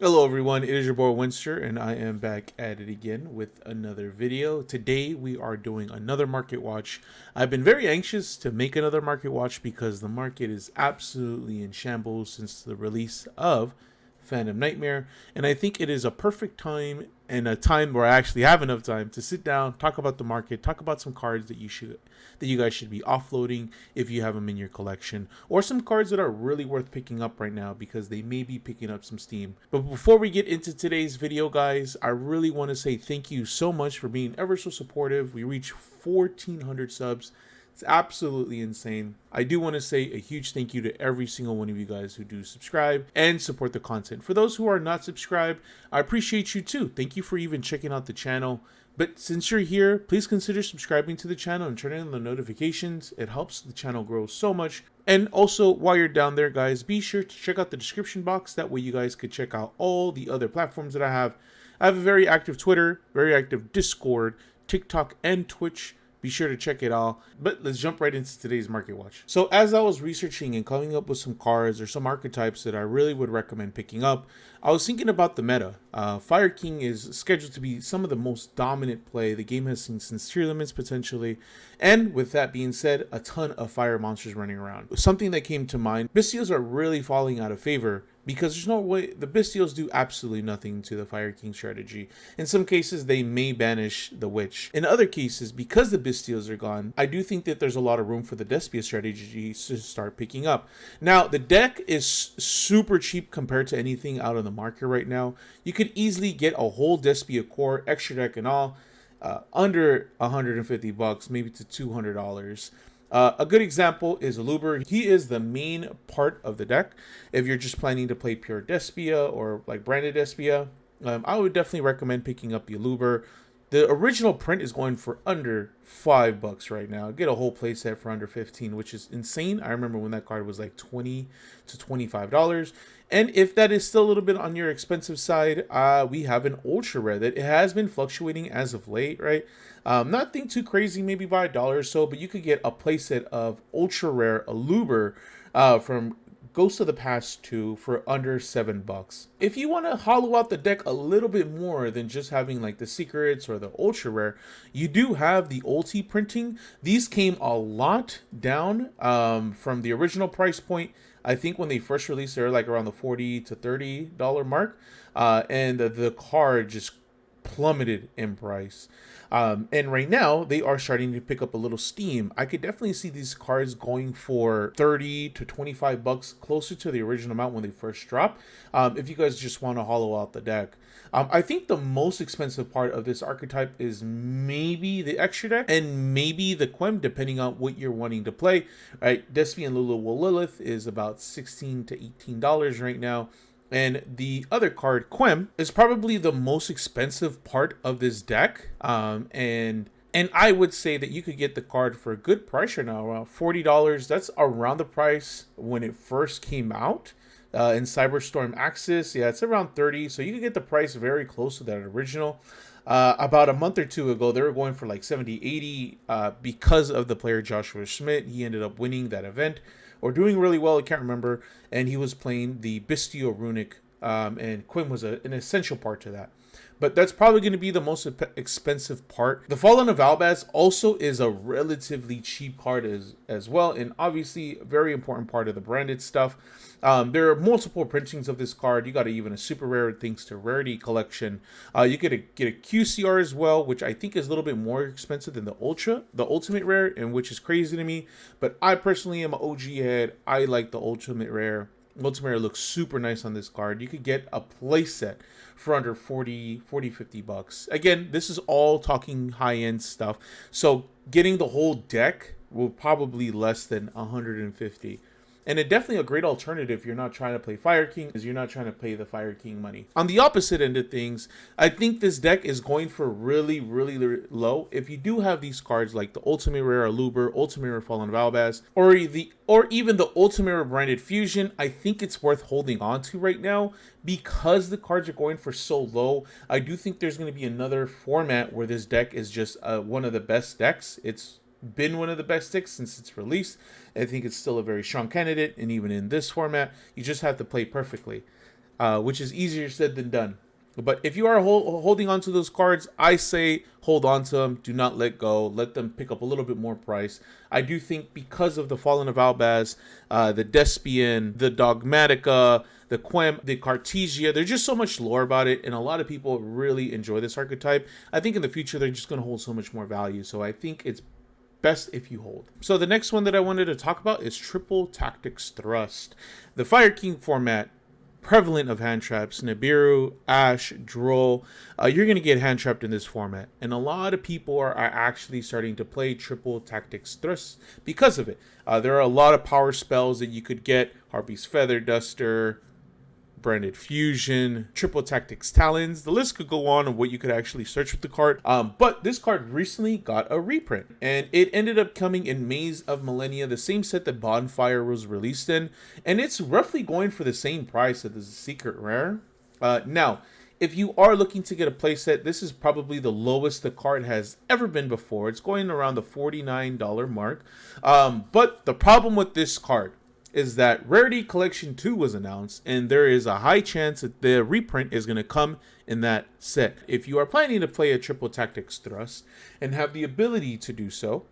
Hello everyone, it is your boy Winster and I am back at it again with another video. Today we are doing another market watch. I've been very anxious to make another market watch because the market is absolutely in shambles since the release of Phantom Nightmare, and I think it is a perfect time and a time where I actually have enough time to sit down, talk about the market, talk about some cards that you guys should be offloading if you have them in your collection, or some cards that are really worth picking up right now because they may be picking up some steam. But before we get into today's video, guys, I really want to say thank you so much for being ever so supportive. We reached 1,400 subs. It's absolutely insane. I do want to say a huge thank you to every single one of you guys who do subscribe and support the content. For those who are not subscribed, I appreciate you too. Thank you for even checking out the channel. But since you're here, please consider subscribing to the channel and turning on the notifications. It helps the channel grow so much. And also, while you're down there, guys, be sure to check out the description box. That way you guys could check out all the other platforms that I have. I have a very active Twitter, very active Discord, TikTok, and Twitch. Be sure to check it out. But let's jump right into today's market watch. So as I was researching and coming up with some cards or some archetypes that I really would recommend picking up, I was thinking about the meta. Fire King is scheduled to be some of the most dominant play the game has seen since Tier Limits potentially. And with that being said, a ton of fire monsters running around. Something that came to mind, Bystials are really falling out of favor because there's no way the Bystials do absolutely nothing to the Fire King strategy. In some cases, they may banish the Witch. In other cases, because the Bystials are gone, I do think that there's a lot of room for the Despia strategy to start picking up. Now, the deck is super cheap compared to anything out on the market right now. You could easily get a whole Despia core, extra deck and all, under 150 bucks, maybe to $200. A good example is Aluber. He is the main part of the deck. If you're just planning to play pure Despia or like branded Despia, I would definitely recommend picking up the Aluber. The original print is going for under $5 right now. Get a whole playset for under 15, which is insane. I remember when that card was like $20 to $25. And if that is still a little bit on your expensive side, we have an ultra rare that it has been fluctuating as of late, right? Nothing too crazy, maybe by $1 or so, but you could get a playset of ultra rare Aluber from Ghost of the Past 2 for under $7. If you want to hollow out the deck a little bit more than just having like the secrets or the ultra rare, you do have the ulti printing. These came a lot down from the original price point. I think when they first released, they were like around the $40 to $30 mark, and the card just plummeted in price. And right now they are starting to pick up a little steam. I could definitely see these cards going for 30 to 25 bucks, closer to the original amount when they first dropped. If you guys just want to hollow out the deck. I think the most expensive part of this archetype is maybe the extra deck and maybe the Quem, depending on what you're wanting to play. Right, Despia and Lilith is about $16 to $18 right now. And the other card, Quem, is probably the most expensive part of this deck. And I would say that you could get the card for a good price right now, around $40. That's around the price when it first came out. In Cyberstorm Axis, yeah, it's around 30. So you can get the price very close to that original. About a month or two ago, they were going for like 70, 80 because of the player Joshua Schmidt. He ended up winning that event or doing really well, I can't remember. And he was playing the Bystio Runic, and Quim was an essential part to that. But that's probably going to be the most expensive part. The Fallen of Albaz also is a relatively cheap card as well, and obviously a very important part of the branded stuff. There are multiple printings of this card. You got even a super rare thanks to Rarity Collection. You get a QCR as well, which I think is a little bit more expensive than the Ultimate Rare, and which is crazy to me. But I personally am an OG head. I like the Ultimate Rare. Ultimate Rare looks super nice on this card. You could get a playset for under 50 bucks. Again, this is all talking high-end stuff. So getting the whole deck will probably less than 150. And it's definitely a great alternative if you're not trying to play Fire King, because you're not trying to pay the Fire King money. On the opposite end of things, I think this deck is going for really, really low. If you do have these cards like the Ultimate Rare Aluber, Ultimate Rare Fallen of Albaz, or even the Ultimate Rare Branded Fusion, I think it's worth holding on to right now because the cards are going for so low. I do think there's going to be another format where this deck is just one of the best decks. It's been one of the best decks since its release. I think it's still a very strong candidate, and even in this format, you just have to play perfectly. which is easier said than done. But if you are holding on to those cards, I say hold on to them. Do not let go. Let them pick up a little bit more price. I do think because of the Fallen of Albaz, the Despian, the Dogmatica, the Quem, the Cartesia, there's just so much lore about it, and a lot of people really enjoy this archetype. I think in the future they're just going to hold so much more value. So I think it's best if you hold. So the next one that I wanted to talk about is Triple Tactics Thrust. The Fire King format, prevalent of hand traps, Nibiru, Ash, Droll. You're going to get hand trapped in this format. And a lot of people are actually starting to play Triple Tactics Thrust because of it. There are a lot of power spells that you could get. Harpy's Feather Duster, Branded Fusion, Triple Tactics Talons. The list could go on of what you could actually search with the card. But this card recently got a reprint, and it ended up coming in Maze of Millennia, the same set that Bonfire was released in, and it's roughly going for the same price as the Secret Rare. Now, if you are looking to get a playset, this is probably the lowest the card has ever been before. It's going around the $49 mark. But the problem with this card is that Rarity Collection 2 was announced, and there is a high chance that the reprint is going to come in that set. If you are planning to play a Triple Tactics Thrust and have the ability to do so,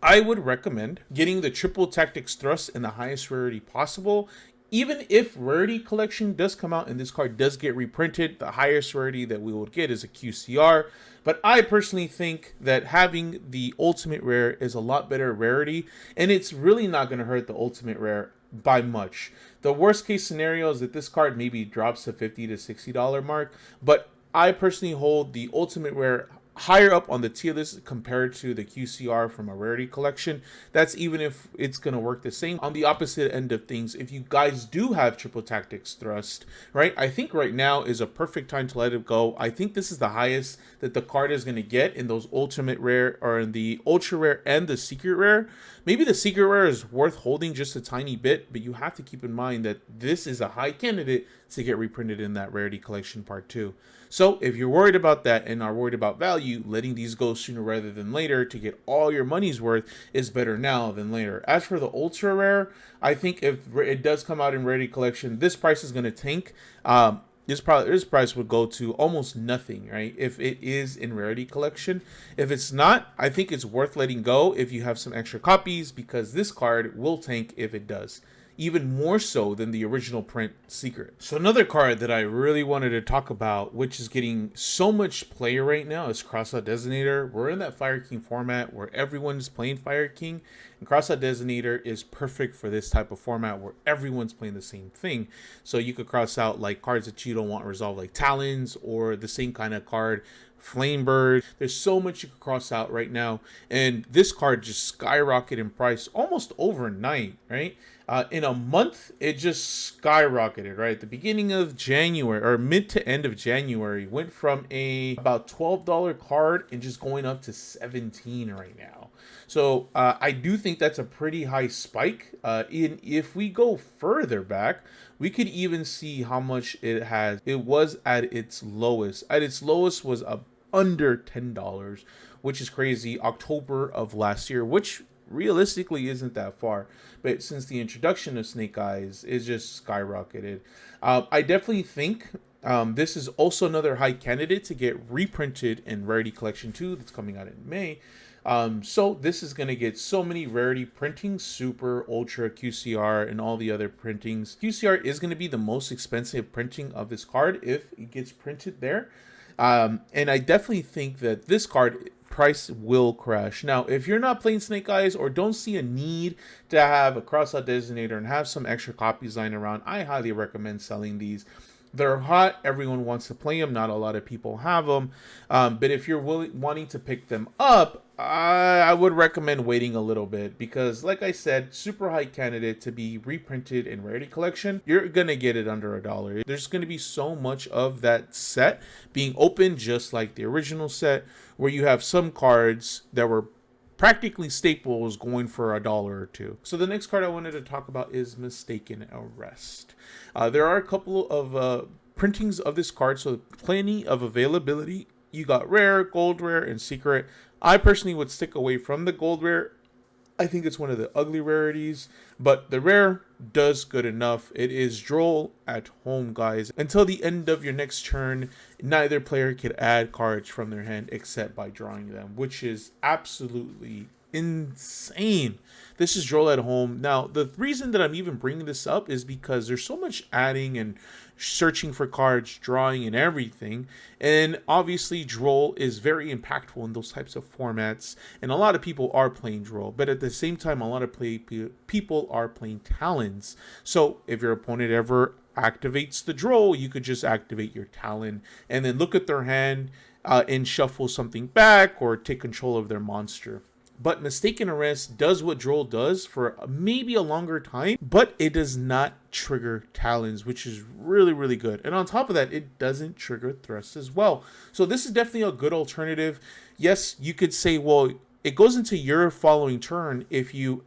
I would recommend getting the Triple Tactics Thrust in the highest rarity possible. Even if Rarity Collection does come out and this card does get reprinted, the highest rarity that we would get is a QCR. But I personally think that having the Ultimate Rare is a lot better rarity, and it's really not going to hurt the Ultimate Rare by much. The worst case scenario is that this card maybe drops to $50 to $60 mark, but I personally hold the Ultimate Rare higher up on the tier list compared to the QCR from a Rarity Collection. That's even if it's going to work the same. On the opposite end of things, if you guys do have Triple Tactics Thrust, right, I think right now is a perfect time to let it go. I think this is the highest that the card is going to get in those Ultimate Rare, or in the Ultra Rare and the Secret Rare. Maybe the Secret Rare is worth holding just a tiny bit, but you have to keep in mind that this is a high candidate to get reprinted in that Rarity Collection Part 2. So if you're worried about that and are worried about value, letting these go sooner rather than later to get all your money's worth is better now than later. As for the Ultra Rare, I think if it does come out in Rarity Collection, this price is going to tank. This price would go to almost nothing, right? If it is in Rarity Collection. If it's not, I think it's worth letting go if you have some extra copies, because this card will tank if it does. Even more so than the original print Secret. So another card that I really wanted to talk about, which is getting so much play right now, is Crossout Designator. We're in that Fire King format where everyone's playing Fire King, and Crossout Designator is perfect for this type of format where everyone's playing the same thing. So you could cross out like cards that you don't want resolved, like Talons, or the same kind of card, Flamebird. There's so much you could cross out right now, and this card just skyrocketed in price almost overnight, right? In a month, it just skyrocketed, right? At the beginning of January, or mid to end of January, went from about $12 card and just going up to $17 right now. So I do think that's a pretty high spike. If we go further back, we could even see how much it was at its lowest. At its lowest was under $10, which is crazy. October of last year, which realistically isn't that far, but since the introduction of Snake Eyes, it's just skyrocketed. I definitely think this is also another high candidate to get reprinted in Rarity Collection 2 that's coming out in May. So this is going to get so many rarity printings, Super, Ultra, QCR, and all the other printings. QCR is going to be the most expensive printing of this card if it gets printed there. And I definitely think that this card price will crash. Now, if you're not playing Snake Eyes or don't see a need to have a Crossout Designator and have some extra copies lying around, I highly recommend selling these. They're hot. Everyone wants to play them. Not a lot of people have them. But if you're wanting to pick them up, I would recommend waiting a little bit, because like I said, super high candidate to be reprinted in Rarity Collection. You're going to get it under $1. There's going to be so much of that set being open, just like the original set, where you have some cards that were practically staples going for $1 or $2. So the next card I wanted to talk about is Mistaken Arrest. There are a couple of printings of this card, so plenty of availability. You got rare, gold rare, and secret. I personally would stick away from the gold rare I think it's one of the ugly rarities, but the rare does good enough. It is Droll at home, guys. Until the end of your next turn, neither player can add cards from their hand except by drawing them, which is absolutely insane. This is Droll at home. Now, the reason that I'm even bringing this up is because there's so much adding and searching for cards, drawing, and everything. And obviously, Droll is very impactful in those types of formats. And a lot of people are playing Droll, but at the same time, a lot of people are playing Talons. So if your opponent ever activates the Droll, you could just activate your Talon and then look at their hand and shuffle something back or take control of their monster. But Mistaken Arrest does what Droll does for maybe a longer time, but it does not trigger Talons, which is really, really good. And on top of that, it doesn't trigger Thrust as well. So this is definitely a good alternative. Yes, you could say, well, it goes into your following turn if you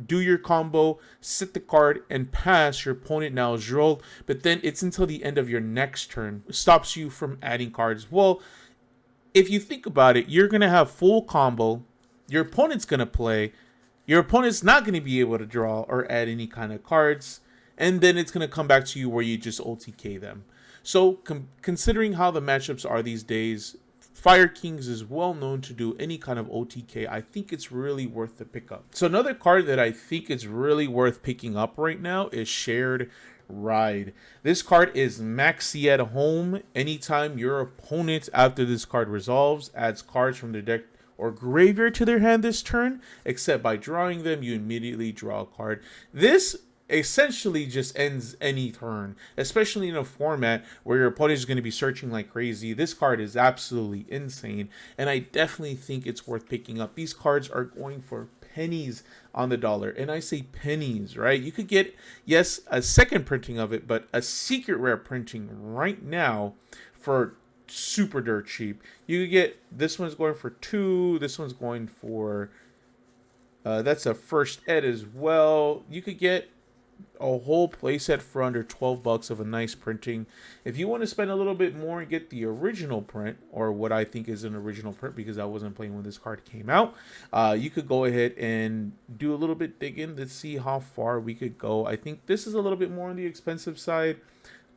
do your combo, sit the card, and pass. Your opponent now is Droll, but then it's until the end of your next turn. It stops you from adding cards. Well, if you think about it, you're going to have full combo. Your opponent's going to play. Your opponent's not going to be able to draw or add any kind of cards. And then it's going to come back to you where you just OTK them. So considering how the matchups are these days, Fire Kings is well known to do any kind of OTK. I think it's really worth the pickup. So another card that I think is really worth picking up right now is Shared Ride. This card is Maxi at home. Anytime your opponent, after this card resolves, adds cards from their deck or graveyard to their hand this turn, except by drawing them, you immediately draw a card. This essentially just ends any turn, especially in a format where your opponent is going to be searching like crazy. This card is absolutely insane, and I definitely think it's worth picking up. These cards are going for pennies on the dollar, and I say pennies, right? You could get, yes, a second printing of it, but a secret rare printing right now for super dirt cheap. You could get, this one's going for 2, this one's going for that's a first ed as well. You could get a whole playset for under $12 of a nice printing. If you want to spend a little bit more and get the original print, or what I think is an original print because I wasn't playing when this card came out, you could go ahead and do a little bit digging to see how far we could go. I think this is a little bit more on the expensive side,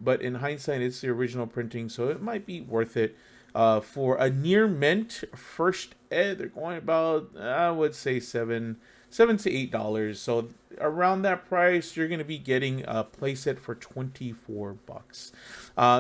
but in hindsight, it's the original printing, so it might be worth it. For a near mint first ed, they're going about, I would say $7 to $8. So around that price, you're going to be getting a playset for $24.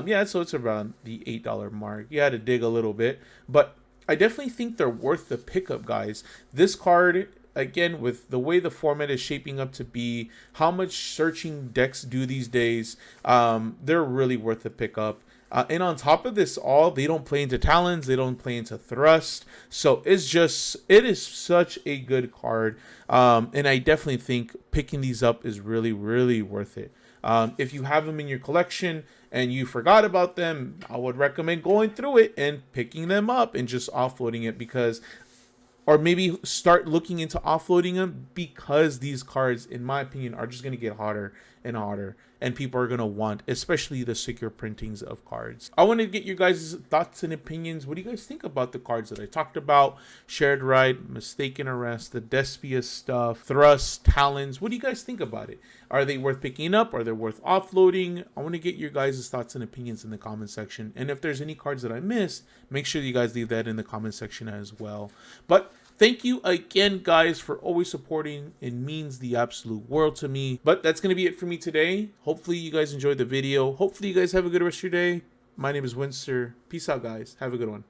Yeah, so it's around the $8 mark. You had to dig a little bit, but I definitely think they're worth the pickup, guys. This card, again, with the way the format is shaping up to be, how much searching decks do these days, they're really worth the pickup. And on top of this all, they don't play into Talons, they don't play into Thrust. So it is such a good card. And I definitely think picking these up is really, really worth it. If you have them in your collection and you forgot about them, I would recommend going through it and picking them up and just offloading it, because, or maybe start looking into offloading them, because these cards, in my opinion, are just going to get hotter and hotter, and people are going to want, especially the secure printings of cards. I want to get you guys' thoughts and opinions. What do you guys think about the cards that I talked about? Shared Ride, Mistaken Arrest, the Despia stuff, Thrust, Talons. What do you guys think about it? Are they worth picking up? Are they worth offloading? I want to get your guys' thoughts and opinions in the comment section. And if there's any cards that I missed, make sure you guys leave that in the comment section as well. But thank you again, guys, for always supporting. It means the absolute world to me. But that's going to be it for me today. Hopefully you guys enjoyed the video. Hopefully you guys have a good rest of your day. My name is Winster. Peace out, guys. Have a good one.